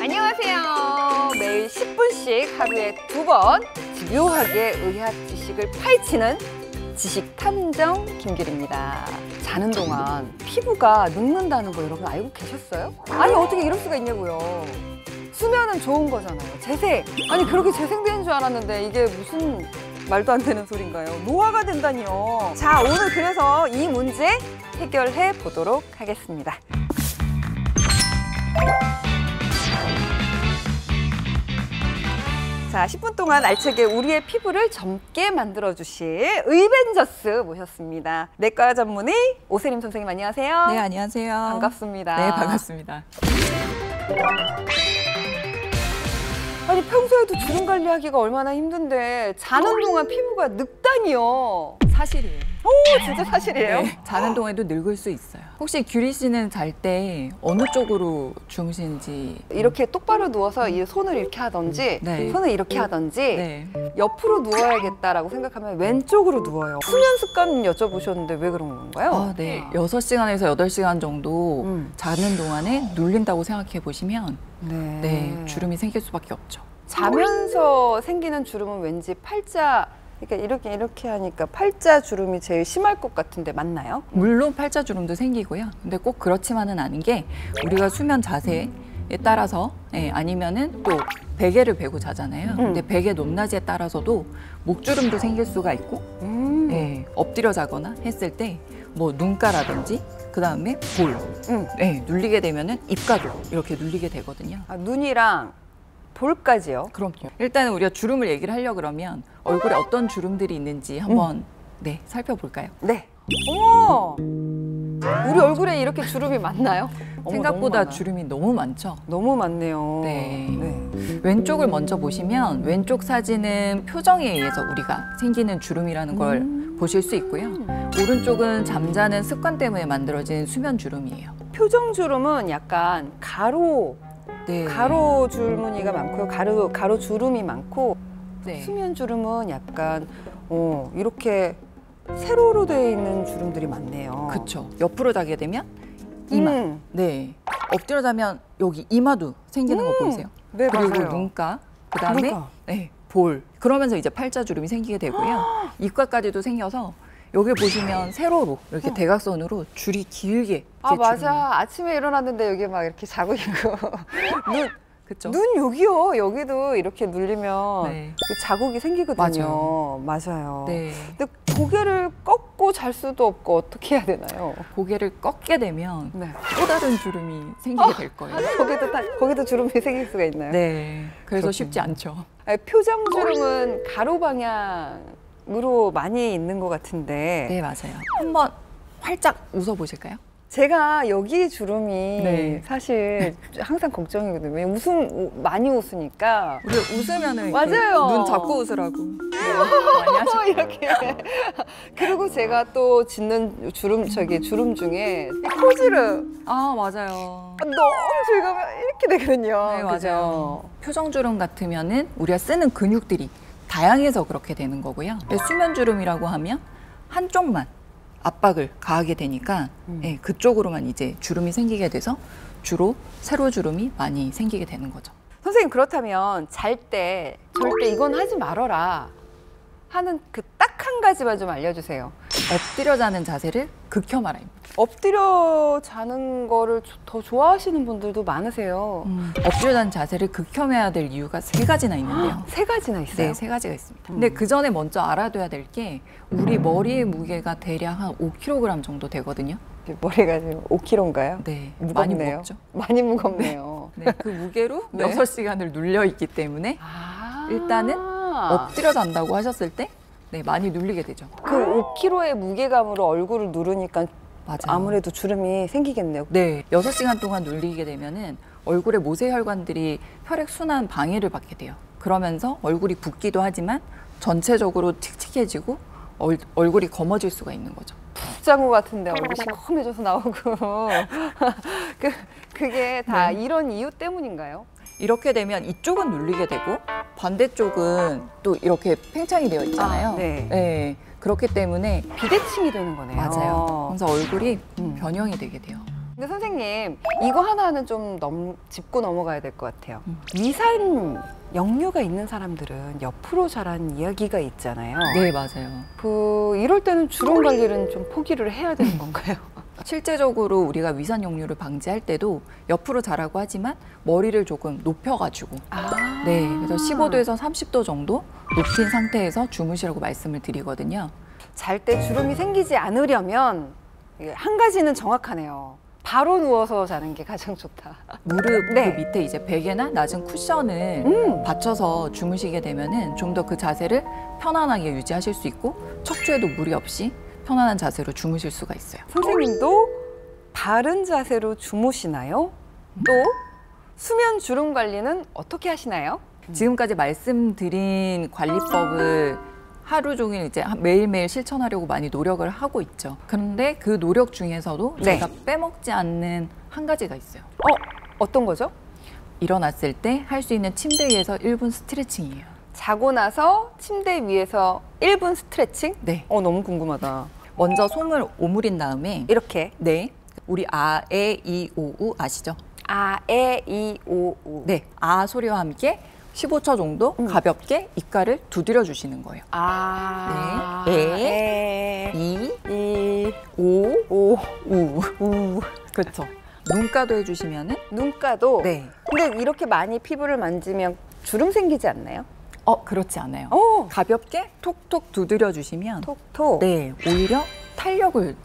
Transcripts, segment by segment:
안녕하세요. 매일 10분씩 하루에 2번 집요하게 의학 지식을 파헤치는 지식탐정 김규리입니다. 자는 동안 피부가 눕는다는 거 여러분 알고 계셨어요? 아니 어떻게 이럴 수가 있냐고요. 수면은 좋은 거잖아요. 재생! 아니 그렇게 재생되는 줄 알았는데 이게 무슨 말도 안 되는 소린가요? 노화가 된다니요. 자, 오늘 그래서 이 문제 해결해 보도록 하겠습니다. 자, 10분 동안 알차게 우리의 피부를 젊게 만들어주실 의벤져스 모셨습니다. 내과 전문의 오세림 선생님 안녕하세요. 네, 안녕하세요. 반갑습니다. 네, 반갑습니다. 아니 평소에도 주름 관리하기가 얼마나 힘든데 자는 동안 피부가 늙다니요. 사실이에요. 오, 진짜 사실이에요? 네, 자는 동안에도 늙을 수 있어요. 혹시 규리 씨는 잘 때 어느 쪽으로 주무시는지? 이렇게 똑바로 누워서 이 손을 이렇게 하든지 네. 손을 이렇게 하든지 네. 옆으로 누워야겠다라고 생각하면 왼쪽으로 누워요. 수면 습관 여쭤보셨는데 왜 그런 건가요? 아, 네. 6시간에서 8시간 정도 자는 동안에 눌린다고 생각해 보시면 네, 주름이 생길 수밖에 없죠. 자면서 생기는 주름은 왠지 팔자, 그러니까 이렇게 하니까 팔자 주름이 제일 심할 것 같은데 맞나요? 물론 팔자 주름도 생기고요. 근데 꼭 그렇지만은 않은 게 우리가 수면 자세에 따라서 아니면은 또 베개를 베고 자잖아요. 근데 베개 높낮이에 따라서도 목주름도 생길 수가 있고 엎드려 자거나 했을 때 뭐 눈가라든지 그 다음에 볼 눌리게 되면은 입가도 이렇게 눌리게 되거든요. 아, 눈이랑 볼까지요? 그럼요. 일단은 우리가 주름을 얘기를 하려고 그러면 얼굴에 어떤 주름들이 있는지 한번 살펴볼까요? 네. 어머! 우리 얼굴에 이렇게 주름이 많나요? 생각보다 너무 주름이 너무 많죠? 너무 많네요. 네. 왼쪽을 먼저 보시면 왼쪽 사진은 표정에 의해서 우리가 생기는 주름이라는 걸 보실 수 있고요. 오른쪽은 잠자는 습관 때문에 만들어진 수면 주름이에요. 표정 주름은 약간 가로 줄무늬가 많고요. 가로 주름이 많고 수면 주름은 약간 이렇게 세로로 되어 있는 주름들이 많네요. 그렇죠. 옆으로 자게 되면 이마. 엎드려 자면 여기 이마도 생기는 거 보이세요? 네, 그리고 맞아요. 눈가, 그다음에 눈가. 볼. 그러면서 이제 팔자 주름이 생기게 되고요. 입가까지도 생겨서 여기 보시면 세로로 이렇게 대각선으로 줄이 길게. 아, 맞아. 아침에 일어났는데 여기 막 이렇게 자고 있고. 그쵸? 눈 여기요. 여기도 이렇게 눌리면 자국이 생기거든요. 맞아요. 네. 근데 고개를 꺾고 잘 수도 없고 어떻게 해야 되나요? 고개를 꺾게 되면 또 다른 주름이 생기게 될 거예요. 거기도 주름이 생길 수가 있나요? 네. 그래서 그렇군요. 쉽지 않죠. 아니, 표정 주름은 가로 방향으로 많이 있는 것 같은데. 네, 맞아요. 한번 활짝 웃어 보실까요? 제가 여기 주름이 사실 항상 걱정이거든요. 왜냐면 많이 웃으니까. 우리 웃으면은 맞아요. 눈 잡고 웃으라고. 많이 하죠. 이렇게. 그리고 제가 또 짓는 주름 중에 코주름. 아, 맞아요. 너무 즐거우면 이렇게 되거든요. 네, 그죠? 맞아요. 표정 주름 같으면은 우리가 쓰는 근육들이 다양해서 그렇게 되는 거고요. 수면 주름이라고 하면 한쪽만 압박을 가하게 되니까 그쪽으로만 이제 주름이 생기게 돼서 주로 세로 주름이 많이 생기게 되는 거죠. 선생님, 그렇다면 잘 때 절대 이건 하지 말아라 하는 그 딱 한 가지만 좀 알려주세요. 엎드려 자는 자세를 극혐하라입니다. 엎드려 자는 거를 더 좋아하시는 분들도 많으세요. 엎드려 자는 자세를 극혐해야 될 이유가 3가지나 있는데요. 3가지나 있어요? 네, 3가지가 있습니다. 근데 그 전에 먼저 알아둬야 될 게 우리 머리의 무게가 대략 한 5kg 정도 되거든요. 머리가 지금 5kg인가요? 네, 무겁네요. 많이 무겁죠. 많이 무겁네요. 네, 그 무게로 6시간을 눌려 있기 때문에 일단은 엎드려 잔다고 하셨을 때 많이 눌리게 되죠. 그 5kg의 무게감으로 얼굴을 누르니까 아무래도 주름이 생기겠네요. 네, 6시간 동안 눌리게 되면은 얼굴의 모세혈관들이 혈액 순환 방해를 받게 돼요. 그러면서 얼굴이 붓기도 하지만 전체적으로 칙칙해지고 얼굴이 검어질 수가 있는 거죠. 푹장구 같은데 얼굴이 시커매져서 나오고 그게 다 이런 이유 때문인가요? 이렇게 되면 이쪽은 눌리게 되고 반대쪽은 또 이렇게 팽창이 되어 있잖아요. 네. 그렇기 때문에 비대칭이 되는 거네요. 맞아요. 그래서 얼굴이 변형이 되게 돼요. 근데 선생님, 이거 하나는 좀 짚고 넘어가야 될 것 같아요. 위산 역류가 있는 사람들은 옆으로 자란 이야기가 있잖아요. 네, 맞아요. 이럴 때는 주름 관리는 좀 포기를 해야 되는 건가요? 실제적으로 우리가 위산 역류를 방지할 때도 옆으로 자라고 하지만 머리를 조금 높여가지고 네, 그래서 15도에서 30도 정도 높인 상태에서 주무시라고 말씀을 드리거든요. 잘 때 주름이 생기지 않으려면 한 가지는 정확하네요. 바로 누워서 자는 게 가장 좋다. 무릎 네. 그 밑에 이제 베개나 낮은 쿠션을 받쳐서 주무시게 되면은 좀 더 그 자세를 편안하게 유지하실 수 있고 척추에도 무리 없이 편안한 자세로 주무실 수가 있어요. 선생님도 바른 자세로 주무시나요? 또 수면 주름 관리는 어떻게 하시나요? 지금까지 말씀드린 관리법을 하루 종일 이제 매일매일 실천하려고 많이 노력을 하고 있죠. 그런데 그 노력 중에서도 네. 제가 빼먹지 않는 한 가지가 있어요. 어떤 거죠? 일어났을 때 할 수 있는 침대 위에서 1분 스트레칭이에요. 자고 나서 침대 위에서 1분 스트레칭? 네. 너무 궁금하다. 먼저 솜을 오므린 다음에 이렇게 네, 우리 아, 에, 이, 오, 우 아시죠? 아, 에, 이, 오, 우. 네, 아 소리와 함께 15초 정도 가볍게 입가를 두드려 주시는 거예요. 아, 네. 이, 이, 오, 오, 우. 그렇죠. 눈가도 해주시면은 눈가도. 네. 근데 이렇게 많이 피부를 만지면 주름 생기지 않나요? 그렇지 않아요. 오, 가볍게 톡톡 두드려 주시면 톡톡. 네, 오히려 탄력을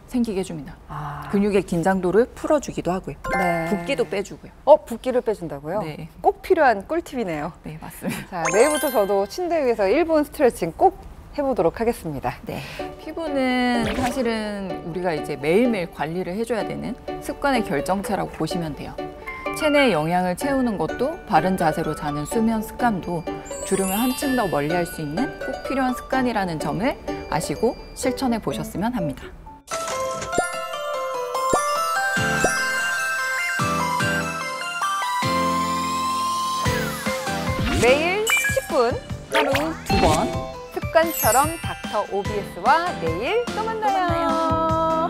생기게 해줍니다. 아, 근육의 긴장도를 풀어주기도 하고요. 네. 붓기도 빼주고요. 붓기를 빼준다고요? 네. 꼭 필요한 꿀팁이네요. 네, 맞습니다. 자, 내일부터 저도 침대 위에서 1분 스트레칭 꼭 해보도록 하겠습니다. 네. 피부는 사실은 우리가 이제 매일매일 관리를 해줘야 되는 습관의 결정체라고 보시면 돼요. 체내에 영양을 채우는 것도 바른 자세로 자는 수면 습관도 주름을 한층 더 멀리할 수 있는 꼭 필요한 습관이라는 점을 아시고 실천해 보셨으면 합니다. 매일 10분, 하루 2번 습관처럼 닥터 OBS와 내일 또 만나요.